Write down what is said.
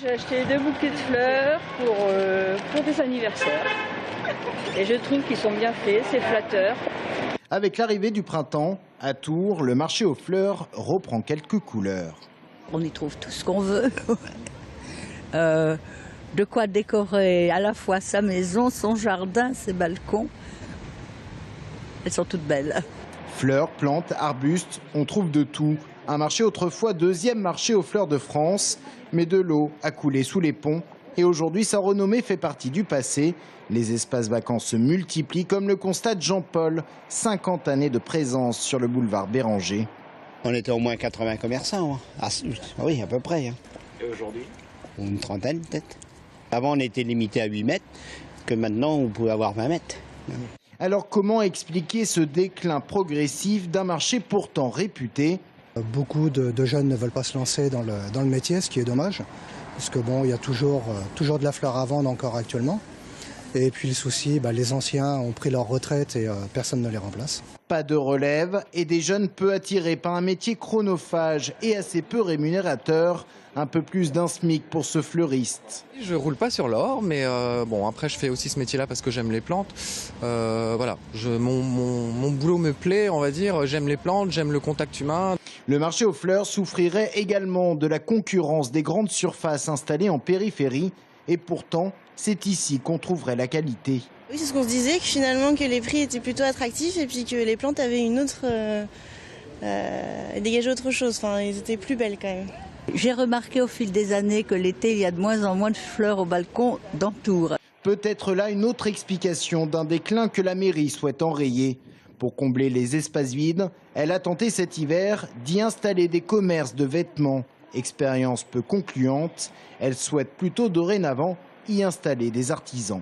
J'ai acheté 2 bouquets de fleurs pour des anniversaires. Et je trouve qu'ils sont bien faits, c'est flatteur. Avec l'arrivée du printemps, à Tours, le marché aux fleurs reprend quelques couleurs. On y trouve tout ce qu'on veut. De quoi décorer à la fois sa maison, son jardin, ses balcons. Elles sont toutes belles. Fleurs, plantes, arbustes, on trouve de tout. Un marché autrefois deuxième marché aux fleurs de France, mais de l'eau a coulé sous les ponts. Et aujourd'hui, sa renommée fait partie du passé. Les espaces vacants se multiplient, comme le constate Jean-Paul, 50 années de présence sur le boulevard Béranger. On était au moins 80 commerçants. Ah, oui, à peu près. Et aujourd'hui? Une trentaine peut-être. Avant, on était limité à 8 mètres, que maintenant, on pouvait avoir 20 mètres. Alors comment expliquer ce déclin progressif d'un marché pourtant réputé? Beaucoup de jeunes ne veulent pas se lancer dans le métier, ce qui est dommage, parce que bon, il y a toujours de la fleur à vendre encore actuellement. Et puis le souci, les anciens ont pris leur retraite et personne ne les remplace. Pas de relève et des jeunes peu attirés par un métier chronophage et assez peu rémunérateur. Un peu plus d'un SMIC pour ce fleuriste. Je roule pas sur l'or, mais bon, après je fais aussi ce métier-là parce que j'aime les plantes. Voilà, mon boulot me plaît, on va dire. J'aime les plantes, j'aime le contact humain. Le marché aux fleurs souffrirait également de la concurrence des grandes surfaces installées en périphérie. Et pourtant, c'est ici qu'on trouverait la qualité. Oui, c'est ce qu'on se disait, que finalement que les prix étaient plutôt attractifs et puis que les plantes avaient une autre... dégageaient autre chose, enfin, elles étaient plus belles quand même. J'ai remarqué au fil des années que l'été, il y a de moins en moins de fleurs au balcon dans Tours. Peut-être là une autre explication d'un déclin que la mairie souhaite enrayer. Pour combler les espaces vides, elle a tenté cet hiver d'y installer des commerces de vêtements. Expérience peu concluante, elle souhaite plutôt dorénavant y installer des artisans.